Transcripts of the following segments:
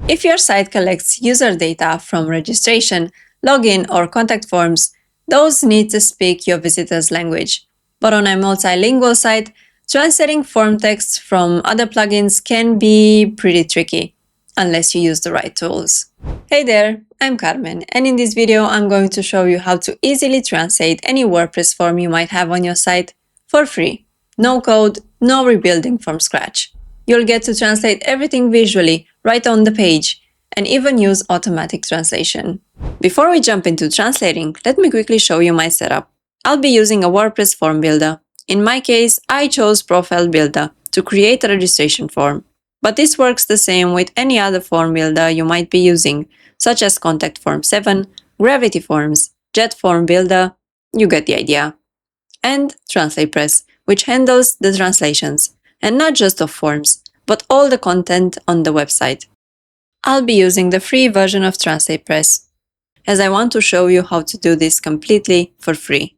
If your site collects user data from registration, login, or contact forms, those need to speak your visitor's language. But on a multilingual site, translating form text from other plugins can be pretty tricky, unless you use the right tools. Hey there, I'm Carmen, and in this video I'm going to show you how to easily translate any WordPress form you might have on your site for free. No code, no rebuilding from scratch. You'll get to translate everything visually, right on the page, and even use automatic translation. Before we jump into translating, let me quickly show you my setup. I'll be using a WordPress form builder. In my case, I chose Profile Builder to create a registration form. But this works the same with any other form builder you might be using, such as Contact Form 7, Gravity Forms, Jet Form Builder, you get the idea. And TranslatePress, which handles the translations, and not just of forms, but all the content on the website. I'll be using the free version of TranslatePress, as I want to show you how to do this completely for free.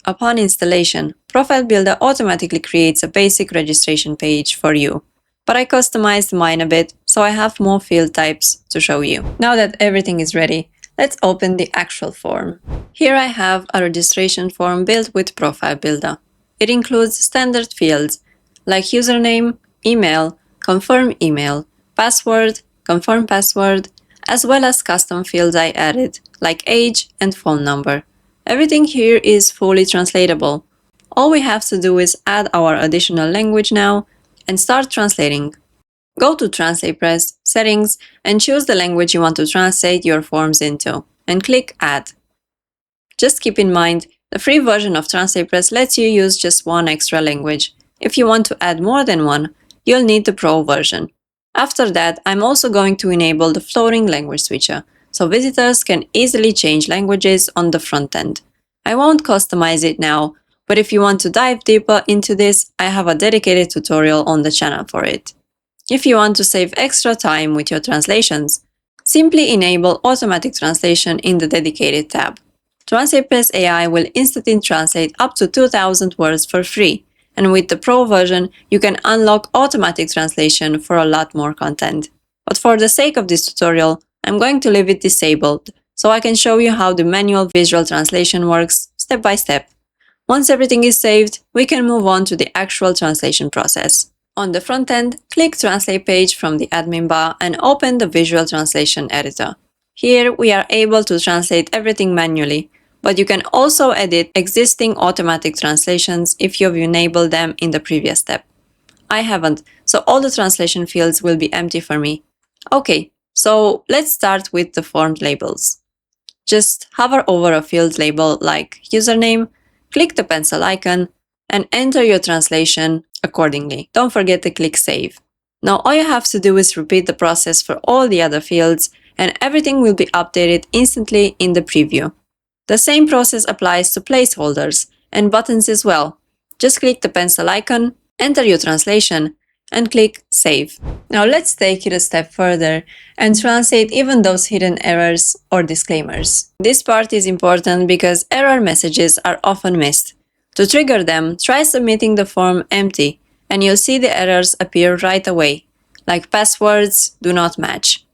Upon installation, Profile Builder automatically creates a basic registration page for you, but I customized mine a bit, so I have more field types to show you. Now that everything is ready, let's open the actual form. Here I have a registration form built with Profile Builder. It includes standard fields like username, email, confirm email, password, confirm password, as well as custom fields I added, like age and phone number. Everything here is fully translatable. All we have to do is add our additional language now and start translating. Go to TranslatePress, Settings, and choose the language you want to translate your forms into, and click Add. Just keep in mind, the free version of TranslatePress lets you use just one extra language. If you want to add more than one, you'll need the Pro version. After that, I'm also going to enable the floating language switcher, so visitors can easily change languages on the front end. I won't customize it now, but if you want to dive deeper into this, I have a dedicated tutorial on the channel for it. If you want to save extra time with your translations, simply enable automatic translation in the dedicated tab. TranslatePress AI will instantly translate up to 2000 words for free, and with the Pro version, you can unlock automatic translation for a lot more content. But for the sake of this tutorial, I'm going to leave it disabled, so I can show you how the manual visual translation works step by step. Once everything is saved, we can move on to the actual translation process. On the front end, click Translate page from the admin bar and open the Visual Translation Editor. Here, we are able to translate everything manually, but you can also edit existing automatic translations if you've enabled them in the previous step. I haven't, so all the translation fields will be empty for me. Okay, so let's start with the form labels. Just hover over a field label like username, click the pencil icon, and enter your translation accordingly. Don't forget to click Save. Now all you have to do is repeat the process for all the other fields, and everything will be updated instantly in the preview. The same process applies to placeholders and buttons as well. Just click the pencil icon, enter your translation, and click Save. Now let's take it a step further and translate even those hidden errors or disclaimers. This part is important because error messages are often missed. To trigger them, try submitting the form empty, and you'll see the errors appear right away, like passwords do not match.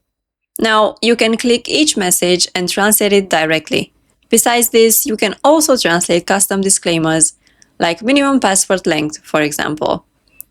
Now, you can click each message and translate it directly. Besides this, you can also translate custom disclaimers, like minimum password length, for example.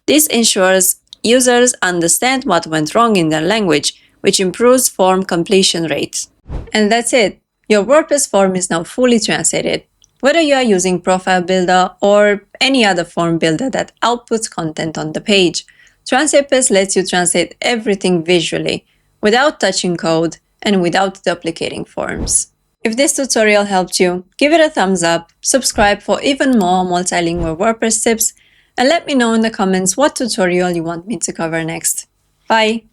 This ensures users understand what went wrong in their language, which improves form completion rates. And that's it! Your WordPress form is now fully translated. Whether you are using Profile Builder or any other form builder that outputs content on the page, TranslatePress lets you translate everything visually, without touching code and without duplicating forms. If this tutorial helped you, give it a thumbs up, subscribe for even more multilingual WordPress tips, and let me know in the comments what tutorial you want me to cover next. Bye!